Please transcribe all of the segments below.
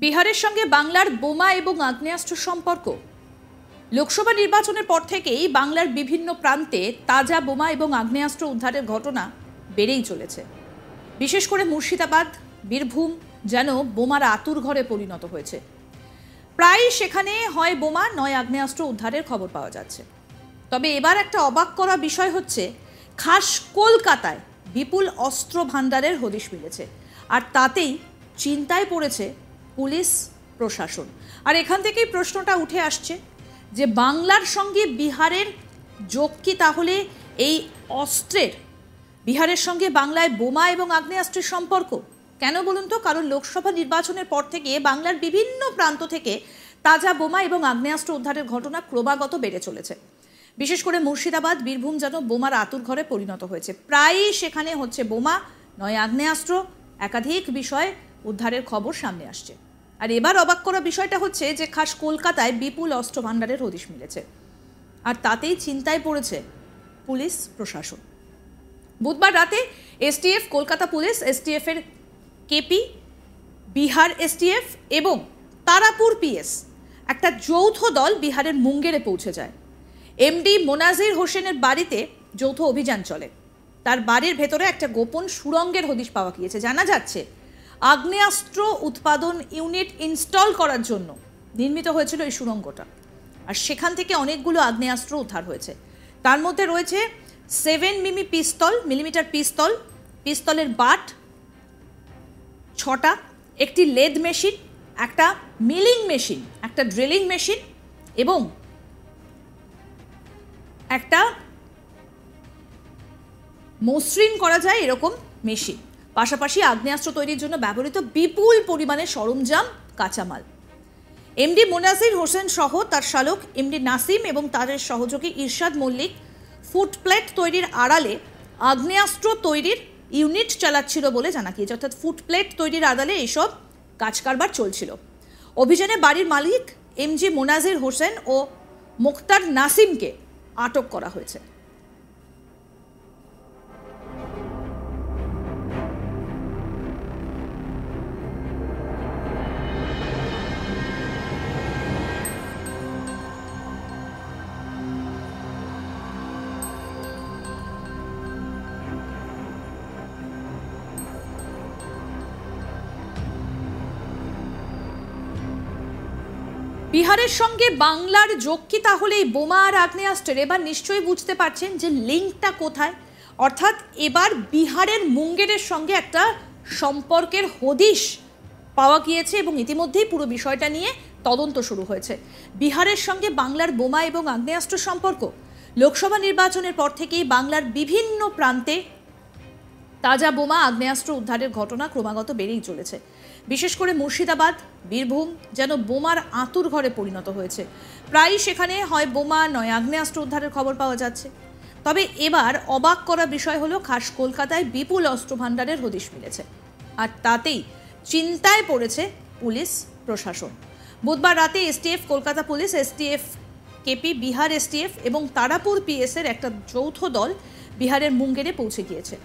বিহারের সঙ্গে বাংলার বোমা এবং আগ্নেয়াস্ত্র সম্পর্ক। লোকসভা নির্বাচনের পর থেকেই বাংলার বিভিন্ন প্রান্তে তাজা বোমা এবং আগ্নেয়াস্ত্র উদ্ধারের ঘটনা বেড়েই চলেছে। বিশেষ করে মুর্শিদাবাদ, বীরভূম যেন বোমার আতুর ঘরে পরিণত হয়েছে। প্রায় সেখানে হয় বোমা নয় আগ্নেয়াস্ত্র উদ্ধারের খবর পাওয়া যাচ্ছে। তবে এবার একটা অবাক করা বিষয় হচ্ছে, খাস কলকাতায় বিপুল অস্ত্র ভাণ্ডারের হদিশ মিলেছে, আর তাতেই চিন্তায় পড়েছে পুলিশ প্রশাসন। আর এখান থেকেই প্রশ্নটা উঠে আসছে যে বাংলার সঙ্গে বিহারের যোগ কি তাহলে এই অস্ত্রের? বিহারের সঙ্গে বাংলায় বোমা এবং আগ্নেয়াস্ত্রের সম্পর্ক কেন বলুন তো? কারণ লোকসভা নির্বাচনের পর থেকে বাংলার বিভিন্ন প্রান্ত থেকে তাজা বোমা এবং আগ্নেয়াস্ত্র উদ্ধারের ঘটনা ক্রমাগত বেড়ে চলেছে। বিশেষ করে মুর্শিদাবাদ, বীরভূম যেন বোমার আতুর ঘরে পরিণত হয়েছে। প্রায়ই সেখানে হচ্ছে বোমা নয় আগ্নেয়াস্ত্র, একাধিক বিষয় উদ্ধারের খবর সামনে আসছে। আর এবার অবাক করা বিষয়টা হচ্ছে যে খাস কলকাতায় বিপুল অস্ত্র ভাণ্ডারের হদিশ মিলেছে, আর তাতেই চিন্তায় পড়েছে পুলিশ প্রশাসন। বুধবার রাতে এসটিএফ, কলকাতা পুলিশ, এসটিএফ এর কেপি, বিহার এসটিএফ এবং তারাপুর পিএস একটা যৌথ দল বিহারের মুঙ্গেরে পৌঁছে যায়। এমডি মোনাজির হোসেনের বাড়িতে যৌথ অভিযান চলে। তার বাড়ির ভেতরে একটা গোপন সুড়ঙ্গের হদিশ পাওয়া গিয়েছে। জানা যাচ্ছে আগ্নেয়াস্ত্র উৎপাদন ইউনিট ইনস্টল করার জন্য নির্মিত হয়েছিল এই সুড়ঙ্গটা, আর সেখান থেকে অনেকগুলো আগ্নেয়াস্ত্র উদ্ধার হয়েছে। তার মধ্যে রয়েছে 7mm পিস্তল, পিস্তলের বাট 6টা, একটি লেদ মেশিন, একটা মিলিং মেশিন, একটা ড্রিলিং মেশিন এবং একটা মসৃণ করা যায় এরকম মেশিন। পাশাপাশি আগ্নেয়াস্ত্র তৈরির জন্য ব্যবহৃত বিপুল পরিমাণে সরঞ্জাম, কাঁচামাল। এমডি মোনাজির হোসেন সহ তার শালক এমডি নাসিম এবং তাদের সহযোগী ইরশাদ মল্লিক ফুটপ্লেট তৈরির আড়ালে আগ্নেয়াস্ত্র তৈরির ইউনিট চালাচ্ছিল বলে জানা গিয়েছে। অর্থাৎ ফুটপ্লেট তৈরির আড়ালে এইসব কাজকারবার চলছিল। অভিযানে বাড়ির মালিক এমজি মোনাজির হোসেন ও মুখতার নাসিমকে আটক করা হয়েছে। বিহারের সঙ্গে বাংলার যোগ কি তাহলে এই বোমা আর আগ্নেয়াস্ত্রের? এবার নিশ্চয়ই বুঝতে পারছেন যে লিঙ্কটা কোথায়। অর্থাৎ এবার বিহারের মুঙ্গেরের সঙ্গে একটা সম্পর্কের হদিশ পাওয়া গিয়েছে এবং ইতিমধ্যেই পুরো বিষয়টা নিয়ে তদন্ত শুরু হয়েছে। বিহারের সঙ্গে বাংলার বোমা এবং আগ্নেয়াস্ত্র সম্পর্ক। লোকসভা নির্বাচনের পর থেকেই বাংলার বিভিন্ন প্রান্তে তাজা বোমা, আগ্নেয়াস্ত্র উদ্ধারের ঘটনা ক্রমাগত বেড়েই চলেছে। বিশেষ করে মুর্শিদাবাদ, বীরভূম যেন বোমার আতুর ঘরে পরিণত হয়েছে। প্রায়ই সেখানে হয় বোমা নয় আগ্নেয়াস্ত্র উদ্ধারের খবর পাওয়া যাচ্ছে। তবে এবার অবাক করা বিষয় হলো, খাস কলকাতায় বিপুল অস্ত্র ভাণ্ডারের হদিশ মিলেছে, আর তাতেই চিন্তায় পড়েছে পুলিশ প্রশাসন। বুধবার রাতে STF, Kolkata police, STF KP, Bihar STF এবং তারাপুর পিএস এর একটা যৌথ দল বিহারের মুঙ্গেরে পৌঁছে গিয়েছে।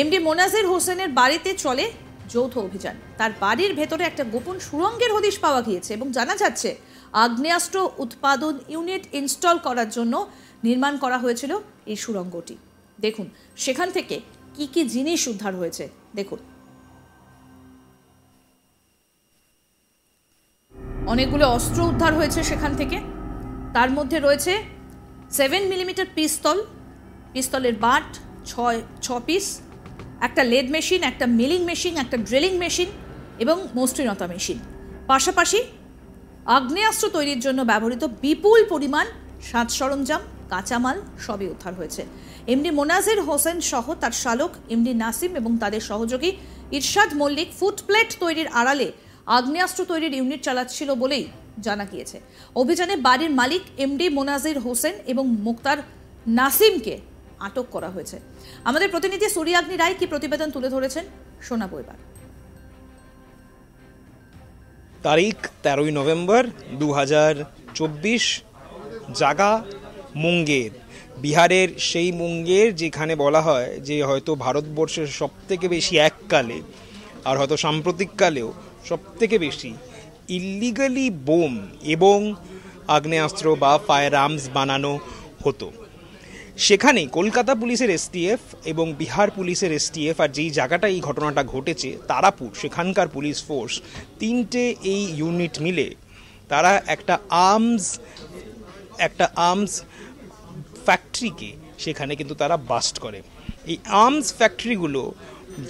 এমডি মোনাজির হোসেনের বাড়িতে চলে যৌথ অভিযান। তার বাড়ির ভেতরে একটা গোপন সুড়ঙ্গের হদিশ পাওয়া গিয়েছে এবং জানা যাচ্ছে আগ্নেয়াস্ত্র উৎপাদন ইউনিট ইনস্টল করার জন্য নির্মাণ করা হয়েছিল এই সুড়ঙ্গটি। দেখুন সেখান থেকে কি কি জিনিস উদ্ধার হয়েছে। দেখুন, অনেকগুলো অস্ত্র উদ্ধার হয়েছে সেখান থেকে। তার মধ্যে রয়েছে 7mm পিস্তলের বাট 6 পিস, একটা লেদ মেশিন, একটা মিলিং মেশিন, একটা ড্রিলিং মেশিন এবং মসৃণতা মেশিন। পাশাপাশি আগ্নেয়াস্ত্র তৈরির জন্য ব্যবহৃত বিপুল পরিমাণ সাজ সরঞ্জাম, কাঁচামাল সবই উদ্ধার হয়েছে। এমডি মোনাজির হোসেন সহ তার শালক এমডি নাসিম এবং তাদের সহযোগী ইরশাদ মল্লিক ফুটপ্লেট তৈরির আড়ালে আগ্নেয়াস্ত্র তৈরির ইউনিট চালাচ্ছিল বলেই জানা গিয়েছে। অভিযানে বাড়ির মালিক এমডি মোনাজির হোসেন এবং মুখতার নাসিমকে আটক করা হয়েছে। আমাদের প্রতিনিধি সূর্যাগ্নি রায় কি প্রতিবেদন তুলে ধরেছেন শোনাবো এবার। তারিখ 13 নভেম্বর 2024, জায়গা মুঙ্গের। বিহারের সেই মুঙ্গের যেখানে বলা হয় যে হয়তো ভারতবর্ষের সবথেকে বেশি এককালে আর হয়তো সাম্প্রতিককালেও সবথেকে বেশি ইল্লিগালি বোম এবং আগ্নেয়াস্ত্র বা ফায়ার আর্মস বানানো হতো। সেখানে কলকাতা পুলিশের এসটিএফ এবং বিহার পুলিশের এসটিএফ আর যেই জায়গাটা এই ঘটনাটা ঘটেছে তারাপুর, সেখানকার পুলিশ ফোর্স তিনটে এই ইউনিট মিলে তারা একটা আর্মস ফ্যাক্টরিকে সেখানে কিন্তু তারা বাস্ট করে। এই আর্মস ফ্যাক্টরিগুলো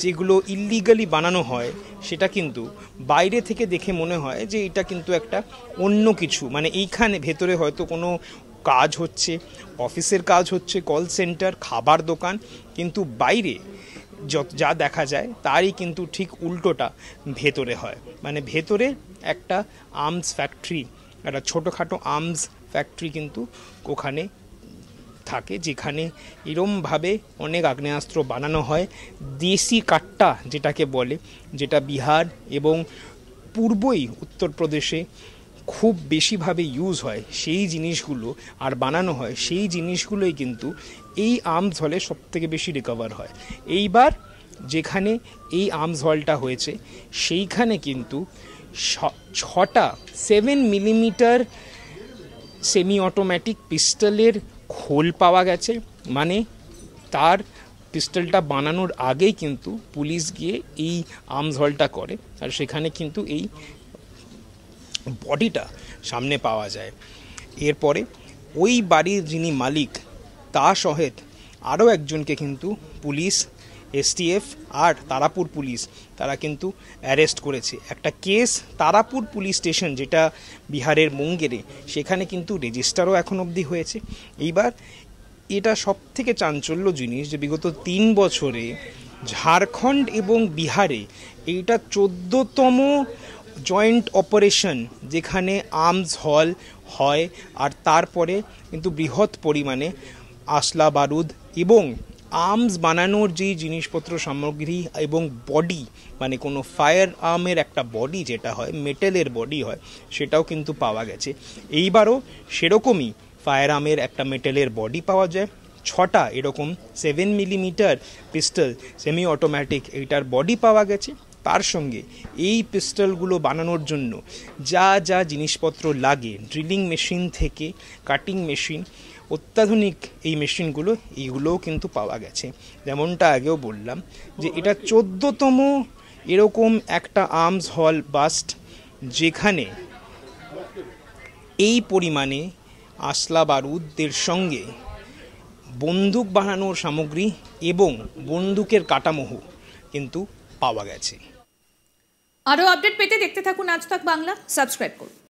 যেগুলো ইল্লিগালি বানানো হয় সেটা কিন্তু বাইরে থেকে দেখে মনে হয় যে এটা কিন্তু একটা অন্য কিছু, মানে এইখানে ভেতরে হয়তো কোনো কাজ হচ্ছে, অফিসের কাজ হচ্ছে, কল সেন্টার, খাবার দোকান, কিন্তু বাইরে যা দেখা যায় তারই কিন্তু ঠিক উল্টোটা ভেতরে হয়। মানে ভেতরে একটা আর্মস ফ্যাক্টরি, একটা ছোটোখাটো আর্মস ফ্যাক্টরি কিন্তু ওখানে থাকে, যেখানে এরমভাবে অনেক আগ্নেয়াস্ত্র বানানো হয়। দেশি কাট্টা যেটাকে বলে, যেটা বিহার এবং পূর্বই উত্তরপ্রদেশে খুব বেশিভাবে ইউজ হয়, সেই জিনিসগুলো আর বানানো হয়, সেই জিনিসগুলোই কিন্তু এই আর্মস হলে সবথেকে বেশি রিকভার হয়। এইবার যেখানে এই আর্মস হলটা হয়েছে সেইখানে কিন্তু 6টা 7 মিলিমিটার সেমি অটোমেটিক পিস্টলের খোল পাওয়া গেছে। মানে তার পিস্টলটা বানানোর আগেই কিন্তু পুলিশ গিয়ে এই আর্মস হলটা করে, আর সেখানে কিন্তু এই বডিটা সামনে পাওয়া যায়। এরপরে ওই বাড়ির যিনি মালিক তা সহেত আরও একজনকে কিন্তু পুলিশ, এসটিএফ আর তারাপুর পুলিশ তারা কিন্তু অ্যারেস্ট করেছে। একটা কেস তারাপুর পুলিশ স্টেশন, যেটা বিহারের মুঙ্গেরে, সেখানে কিন্তু রেজিস্টারও এখন অবধি হয়েছে। এইবার এটা সব থেকে চাঞ্চল্য জিনিস যে বিগত 3 বছরে ঝাড়খণ্ড এবং বিহারে এইটা 14তম জয়েন্ট অপারেশন যেখানে আর্মস হল হয়, আর তারপরে কিন্তু বৃহৎ পরিমাণে আসলা বারুদ এবং আর্মস বানানোর যেই জিনিসপত্র সামগ্রী এবং বডি, মানে কোনো ফায়ার আর্মের একটা বডি যেটা হয়, মেটেলের বডি হয়, সেটাও কিন্তু পাওয়া গেছে। এইবারও সেরকমই ফায়ার আর্মের একটা মেটেলের বডি পাওয়া যায়। 6টা এরকম 7 মিলিমিটার পিস্টল সেমি অটোমেটিক এইটার বডি পাওয়া গেছে। তার সঙ্গে এই পিস্টলগুলো বানানোর জন্য যা যা জিনিসপত্র লাগে, ড্রিলিং মেশিন থেকে কাটিং মেশিন, অত্যাধুনিক এই মেশিনগুলো, এইগুলোও কিন্তু পাওয়া গেছে। যেমনটা আগেও বললাম যে এটা 14তম এরকম একটা আর্মস হল বাস্ট, যেখানে এই পরিমাণে আসলা বারুদের সঙ্গে বন্দুক বানানোর সামগ্রী এবং বন্দুকের কাটামোহ কিন্তু পাওয়া গেছে। আরও আপডেট পেতে দেখতে থাকুন আজ তাক বাংলা, সাবস্ক্রাইব করুন।